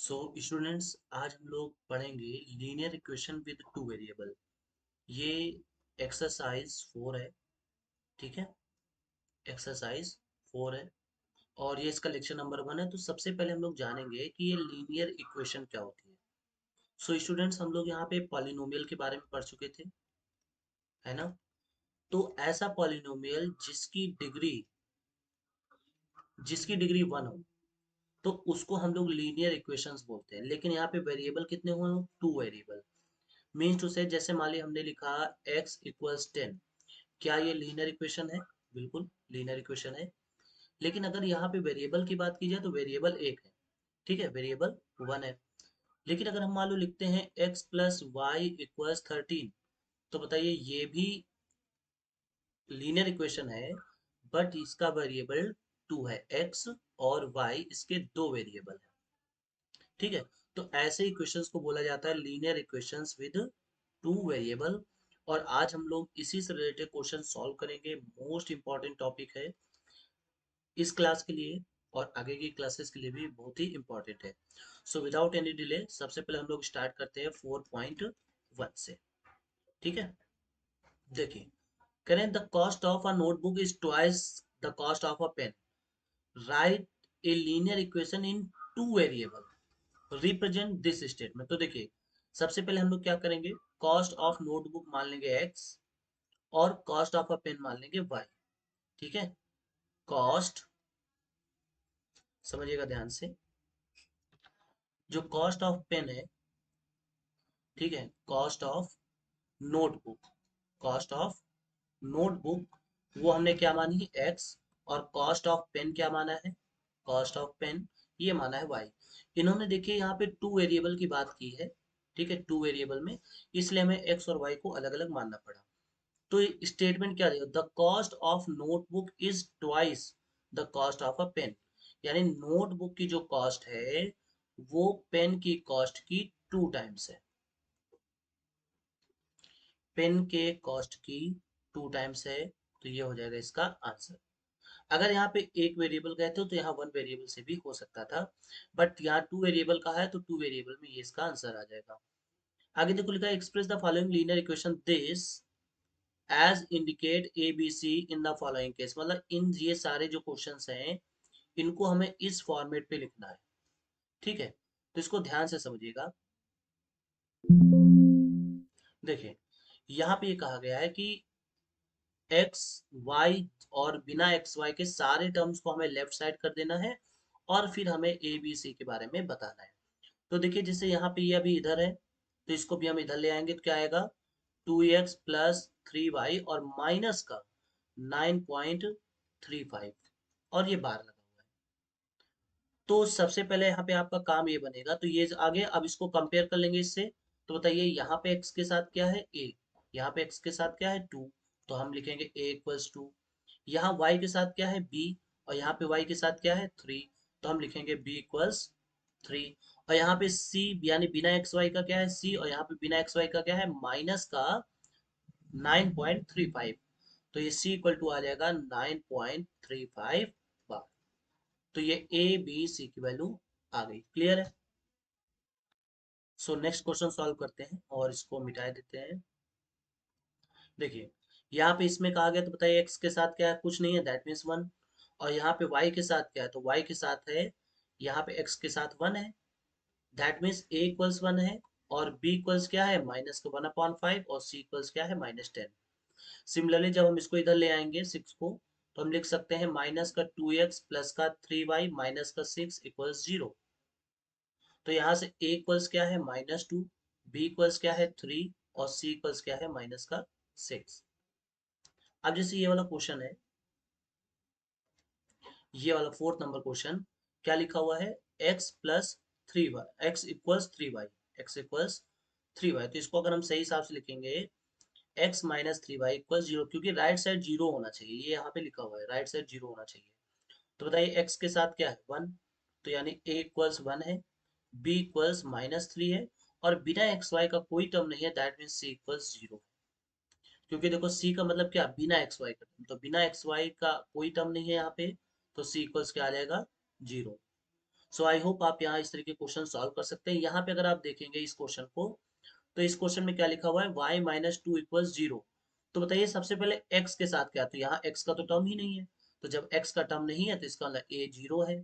So students, आज हम लोग पढ़ेंगे linear equation with two variable. ये एक्सरसाइज 4 है। ठीक है, एक्सरसाइज 4 है और ये इसका लेक्चर नंबर 1 है। तो सबसे पहले हम लोग जानेंगे कि ये लीनियर इक्वेशन क्या होती है। सो स्टूडेंट्स, हम लोग यहाँ पे पॉलिनोमियल के बारे में पढ़ चुके थे, है ना। तो ऐसा पॉलिनोमियल जिसकी डिग्री 1 हो, तो उसको हम लोग लीनियर इक्वेशंस बोलते हैं। लेकिन यहाँ पे वेरिएबल कितने हुए हो? Two variable. मीन्स टू से, जैसे मान लिया हमने लिखा x = 10, क्या ये लीनियर इक्वेशन है? बिल्कुल लीनियर इक्वेशन है। लेकिन अगर यहाँ पे वेरिएबल की बात की जाए तो वेरिएबल एक है, ठीक है, वेरिएबल 1 है। लेकिन अगर हम मान लो लिखते हैं x + y = 13, तो बताइए ये भी लीनियर इक्वेशन है, बट इसका वेरिएबल 2 है। x और y इसके दो वेरिएबल है, ठीक है। तो ऐसे इक्वेशंस को बोला जाता है linear equations with two variable. और आज हम लोग इसी से रिलेटेड क्वेश्चन सॉल्व करेंगे। मोस्ट इंपॉर्टेंट टॉपिक है इस क्लास के लिए और आगे की क्लासेस के लिए भी बहुत ही इंपॉर्टेंट है। सो विदाउट एनी डिले सबसे पहले हम लोग स्टार्ट करते हैं 4.1 से। ठीक है, देखिए, करें the cost of a notebook is twice the cost of a pen. Write a linear equation in two variables represent this statement. तो देखिए, सबसे पहले हम लोग क्या करेंगे, कॉस्ट ऑफ नोटबुक मान लेंगे x और कॉस्ट ऑफ अ पेन मान लेंगे y। ठीक है, कॉस्ट, समझिएगा ध्यान से, जो कॉस्ट ऑफ पेन है, ठीक है, cost of notebook, cost of notebook वो हमने क्या मानी है? x। और कॉस्ट ऑफ पेन क्या माना है? कॉस्ट ऑफ पेन ये माना है y। इन्होंने देखिए यहाँ पे टू वेरिएबल की बात की है, ठीक है, टू वेरिएबल में, इसलिए हमें x और y को अलग अलग मानना पड़ा। तो स्टेटमेंट क्या देगा? The cost of notebook is twice the cost of a pen. यानी नोटबुक की जो कॉस्ट है वो पेन की कॉस्ट की 2 टाइम्स है। पेन के कॉस्ट की 2 टाइम्स है। तो ये हो जाएगा इसका आंसर। अगर यहाँ पे एक वेरिएबल कहते हो तो यहाँ वन वेरिएबल से भी हो सकता था, बट यहाँ टू वेरिएबल का है तो टू वेरिएबल में ये इसका आंसर आ जाएगा। आगे देखो, लिखा है express the following linear equation this as indicate a b c in the following case. मतलब इन ये सारे जो क्वेश्चंस हैं इनको हमें इस फॉर्मेट पे लिखना है, ठीक है। तो इसको ध्यान से समझिएगा। देखिए, यहाँ पे ये कहा गया है कि एक्स वाई और बिना एक्स वाई के सारे टर्म्स को हमें लेफ्ट साइड कर देना है और फिर हमें ए बी सी के बारे में बताना है। तो देखिए, जैसे यहाँ पे ये अभी इधर है तो इसको भी हम इधर ले आएंगे तो क्या आएगा? 2x + 3y और माइनस का 9.35 और ये बार लगा हुआ है। तो सबसे पहले यहाँ पे आपका काम ये बनेगा, तो ये आगे अब इसको कंपेयर कर लेंगे इससे। तो बताइए, यहाँ पे x के साथ क्या है? a। यहाँ पे x के साथ क्या है? 2। तो हम लिखेंगे a = 2। यहाँ y के साथ क्या है? b। और यहाँ पे y के साथ क्या है? 3। तो हम लिखेंगे b = 3। और यहाँ पे c यानी बिना एक्स वाई का क्या है? c। और यहाँ पे बिना एक्स वाई का क्या है? माइनस का 9.35। तो ये c इक्वल टू आ जाएगा 9.35 बार। तो ये ए बी सी की वैल्यू आ गई। क्लियर है? सो नेक्स्ट क्वेश्चन सॉल्व करते हैं और इसको मिटा देते हैं। देखिए, यहाँ पे इसमें कहा गया, तो बताइए x के साथ क्या है? कुछ नहीं है, दैट मीन्स 1। और यहाँ पे y के साथ क्या है? तो y के साथ है, यहाँ पे x के साथ 1 है, दैट मीन्स a = 1 है। और b क्या है? -1/5 और c क्या है? -10। सिमिलरली जब हम इसको इधर ले आएंगे 6 को, तो हम लिख सकते हैं -2x प्लस का 3y माइनस का 6 = 0। तो यहाँ से a इक्वल्स क्या है? -2, b इक्वल्स क्या है? 3 और c इक्वल्स क्या है? -6। अब जैसे ये वाला क्वेश्चन है, ये वाला फोर्थ नंबर क्वेश्चन, क्या लिखा हुआ है? x + 3y, x equals 3y। तो इसको अगर हम सही हिसाब से लिखेंगे, x - 3y = 0, क्योंकि राइट साइड जीरो होना चाहिए। ये यहाँ पे लिखा हुआ है राइट साइड जीरो होना चाहिए। तो बताइए x के साथ क्या है? 1। तो यानी a = 1 है, b = -3 है, और बिना एक्स वाई का कोई टर्म नहीं है, दैट मीन्स c = 0। क्योंकि देखो, c का मतलब क्या? बिना एक्स वाई का टर्म। तो बिना एक्स वाई का कोई टर्म नहीं है यहाँ पे, तो c इक्वल्स क्या आ जाएगा? 0। सो आई होप आप यहाँ इस तरीके क्वेश्चन सॉल्व कर सकते हैं। यहाँ पे अगर आप देखेंगे इस क्वेश्चन को, तो इस क्वेश्चन में क्या लिखा हुआ है, y minus two equal zero. तो बताइए सबसे पहले x के साथ क्या, तो यहाँ x का तो टर्म ही नहीं है, तो जब x का टर्म नहीं है तो इसका मतलब a जीरो है।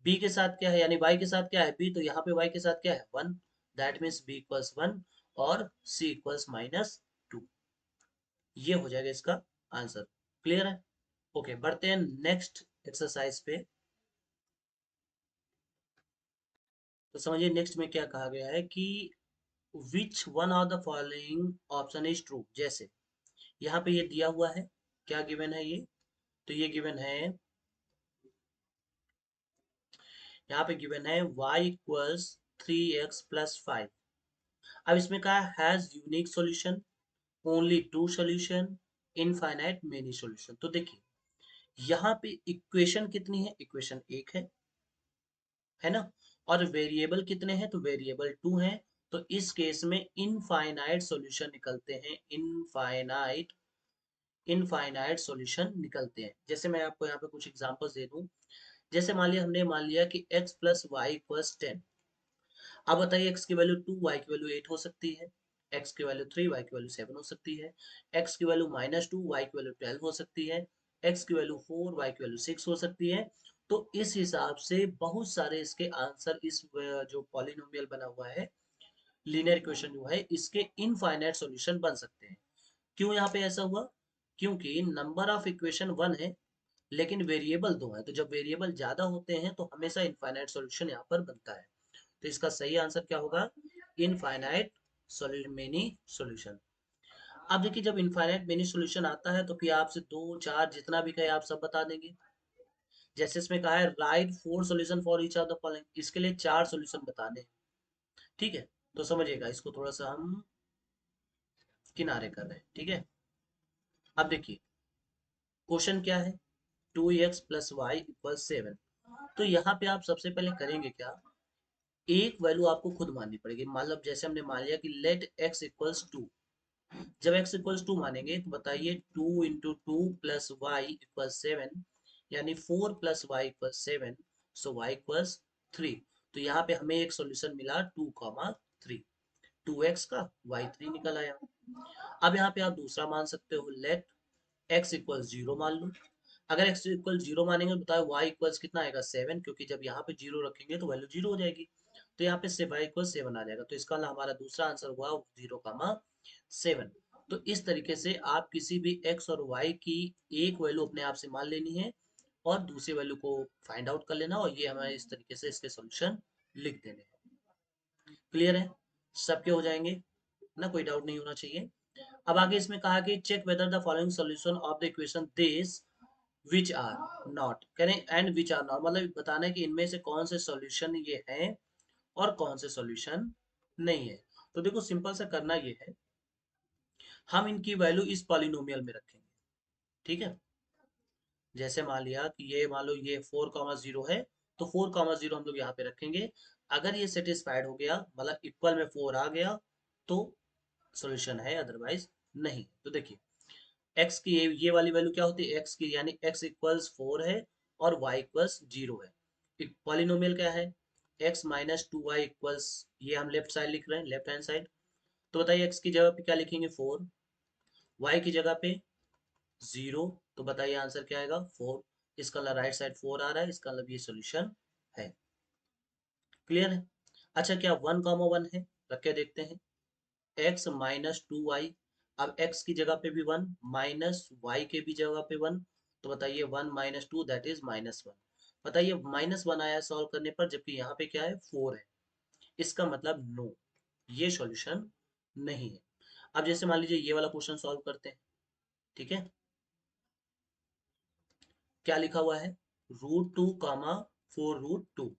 b के साथ क्या है, यानी y के साथ क्या है b, तो यहाँ पे y के साथ क्या है one, that means b equals one और c इक्वल्स माइनस टू। ये हो जाएगा इसका आंसर। क्लियर है? ओके, बढ़ते हैं नेक्स्ट एक्सरसाइज पे। तो समझिए नेक्स्ट में क्या कहा गया है कि which one of the following option is true. जैसे यहाँ पे ये दिया हुआ है, क्या गिवन है ये, तो ये गिवन है, यहाँ पे गिवन है y equals three x plus five. अब इसमें कहा has unique solution, only two solution, infinite many solution. तो देखिए यहाँ पे इक्वेशन कितनी है, इक्वेशन एक है ना, और वेरिएबल कितने हैं, तो वेरिएबल टू हैं। तो इस केस में इनफाइनाइट सॉल्यूशन निकलते हैं, इनफाइनाइट सॉल्यूशन निकलते हैं। जैसे मैं आपको यहाँ पे कुछ एग्जांपल्स दे दूं। जैसे हमने मान लिया कि x प्लस वाई इक्वल्स 10। अब बताइए x की वैल्यू 2, y की वैल्यू 8 हो सकती है, x की वैल्यू 3, y की वैल्यू 7 हो सकती है, x की वैल्यू माइनस टू, y की वैल्यू 12 हो सकती है, x की वैल्यू 4, y की वैल्यू 6 हो सकती है। तो इस हिसाब से बहुत सारे इसके आंसर, इस जो पॉलिनोमियल बना हुआ है, लीनियर इक्वेशन जो है, इसके इनफाइनाइट सॉल्यूशन बन सकते हैं। क्यों यहाँ पे ऐसा हुआ, क्योंकि नंबर ऑफ इक्वेशन वन है लेकिन वेरिएबल दो है, तो जब वेरिएबल ज्यादा होते हैं तो हमेशा इनफाइनाइट सॉल्यूशन यहाँ पर बनता है। तो इसका सही आंसर क्या होगा, इनफाइनाइट मेनी सॉल्यूशन। अब देखिए जब इनफाइनाइट मेनी सॉल्यूशन आता है तो फिर आपसे दो चार जितना भी कहे आप सब बता देंगे। जैसे इसमें कहा है right four solution for each of the following, इसके लिए चार सॉल्यूशन बताने हैं। ठीक है, तो समझिएगा इसको थोड़ा सा हम किनारे कर रहे हैं। ठीक है, अब देखिए क्वेश्चन क्या है, two x plus y equal seven. तो यहाँ पे आप सबसे पहले करेंगे क्या, एक वैल्यू आपको खुद माननी पड़ेगी। मतलब जैसे हमने मान लिया कि लेट x इक्वल्स टू। जब x इक्वल्स टू मानेंगे तो बताइए two into two plus y equal seven, यानी four plus y equal seven, so y equals three. तो यहाँ पे हमें एक सॉल्यूशन मिला two comma three, two x का वाई थ्री निकल आया। अब यहाँ पे आप दूसरा मान सकते हो, लेट x इक्वल जीरो मान लो। अगर x इक्वल जीरो मानेंगे तो बताओ y इक्वल्स कितना आएगा सेवन, क्योंकि जब यहाँ पे जीरो रखेंगे तो वैल्यू जीरो हो जाएगी। तो यहाँ पे y इक्वल सेवन आ जाएगा। तो इसका हमारा दूसरा आंसर हुआ जीरो कामा सेवन। तो इस तरीके से आप किसी भी x और y की एक वैल्यू अपने आप से मान लेनी है और दूसरी वैल्यू को फाइंड आउट कर लेना, और ये हमें इस तरीके से इसके सॉल्यूशन लिख देने हैं। क्लियर है? सबके हो जाएंगे ना, कोई डाउट नहीं होना चाहिए। अब आगे इसमें कहा कि check whether the following solution of the equation this which are not, करें एंड विच आर नॉट, मतलब बताना है कि इनमें से कौन से सॉल्यूशन ये हैं और कौन से सॉल्यूशन नहीं है। तो देखो सिंपल सा करना ये है, हम इनकी वैल्यू इस पॉलिनोमियल में रखेंगे। ठीक है, जैसे मान लिया कि ये मान लो ये फोर कॉमा जीरो है, तो फोर कॉमा जीरो हम लोग यहाँ पे रखेंगे। अगर ये सेटिस्फाइड हो गया, मतलब इक्वल में फोर आ गया, तो सॉल्यूशन है, अदरवाइज नहीं। तो देखिए x की ये वाली वैल्यू क्या होती है, x की, यानी x इक्वल्स फोर है और y इक्वल्स जीरो है। पॉलिनोमियल क्या है, x minus two y equals, ये हम लेफ्ट साइड लिख रहे हैं, लेफ्ट हैंड साइड। तो बताइए x की जगह पे क्या लिखेंगे, फोर, y की जगह पे जीरो। तो बताइए आंसर क्या आएगा, फोर। इसका राइट साइड फोर आ रहा है, इसका मतलब ये सोल्यूशन है। क्लियर है? अच्छा, क्या वन कॉमा वन है, रख के देखते हैं। एक्स माइनस टू वाई, अब x की जगह पे भी वन, माइनस वाई के भी जगह पे वन। तो बताइए one minus two that is minus one. बताइए माइनस वन आया सॉल्व करने पर, जबकि यहाँ पे क्या है फोर है, इसका मतलब नो, ये सॉल्यूशन नहीं है। अब जैसे मान लीजिए ये वाला क्वेश्चन सॉल्व करते हैं। ठीक है, क्या लिखा हुआ है, root two comma four root two.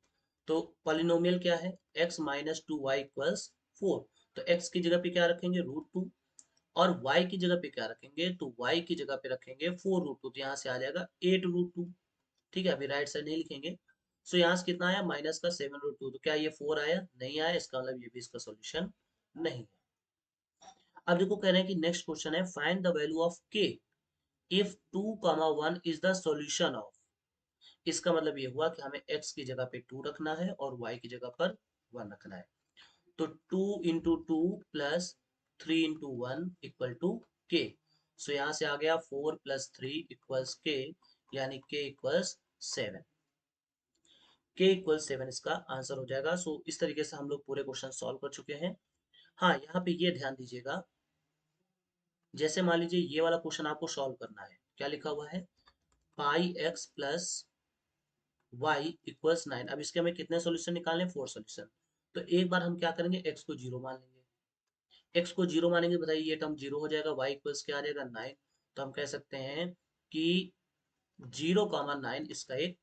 तो पॉलिनोमियल क्या है, x minus two y equals four. तो x की जगह पे क्या रखेंगे, रूट टू, और y की जगह पे क्या रखेंगे, तो y की जगह पे रखेंगे फोर रूट टू, तो यहाँ से आ जाएगा एट रूट टू। ठीक है, अभी राइट साइड नहीं लिखेंगे। सो यहाँ से कितना आया, माइनस का सेवन रूट टू। तो क्या ये फोर आया, नहीं आया, इसका मतलब ये भी इसका सॉल्यूशन नहीं है। अब देखो कह रहे हैं कि नेक्स्ट क्वेश्चन है find the value of k if two comma one is the solution of. इसका मतलब ये हुआ कि हमें x की जगह पे 2 रखना है और y की जगह पर 1 रखना है। तो 2 into 2 plus 3 into 1 equal to के। सो यहाँ से आ गया 4 + 3 इक्वल्स के, यानी के इक्वल्स 7। के इक्वल 7 इसका आंसर हो जाएगा। सो इस तरीके से हम लोग पूरे क्वेश्चन सॉल्व कर चुके हैं। हाँ, यहाँ पे ये ध्यान दीजिएगा, जैसे मान लीजिए ये वाला क्वेश्चन आपको सॉल्व करना है, क्या लिखा हुआ है, पाई एक्स प्लस वाई इक्वल्स 9। अब इसके हमें कितने सोल्यूशन निकालने, 4 सोल्यूशन। तो एक बार हम क्या करेंगे, एक्स को जीरो मान लेंगे। एक्स को जीरो मानेंगे, बताइए ये टर्म जीरो हो जाएगा, वाई इक्वल्स क्या आ जाएगा, 9। तो हम कह सकते हैं कि 0, 9 इसका एक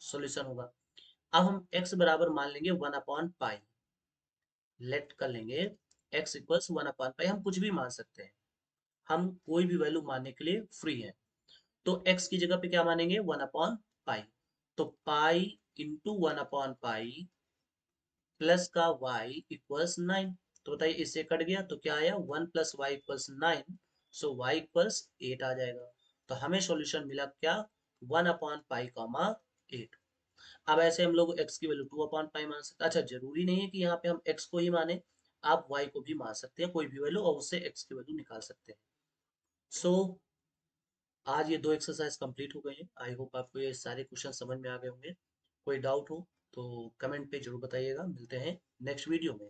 सोल्यूशन होगा। अब हम x बराबर मान लेंगे 1/पाई, लेट कर लेंगे x इक्वल्स 1/पाई। हम कुछ भी मान सकते हैं, हम कोई भी वैल्यू मानने के लिए फ्री है। तो x की जगह पे क्या मानेंगे, 1/पाई। तो पाई इंटू 1/पाई प्लस का y इक्वल्स 9। तो बताइए इससे कट गया तो क्या आया, 1 + y = 9। सो y इक्वल्स 8 आ जाएगा। तो हमें सॉल्यूशन मिला क्या, 1/पाई कॉमा 8। अब ऐसे हम लोग x की वैल्यू 2/पाई मान सकते हैं। अच्छा, जरूरी नहीं है कि यहाँ पे हम x को ही माने, आप y को भी मान सकते हैं, कोई भी वैल्यू, और उससे x की वैल्यू निकाल सकते हैं। सो आज ये 2 एक्सरसाइज कंप्लीट हो गए हैं। आई होप आपको ये सारे क्वेश्चन समझ में आ गए होंगे। कोई डाउट हो तो कमेंट पे जरूर बताइएगा। मिलते हैं नेक्स्ट वीडियो में।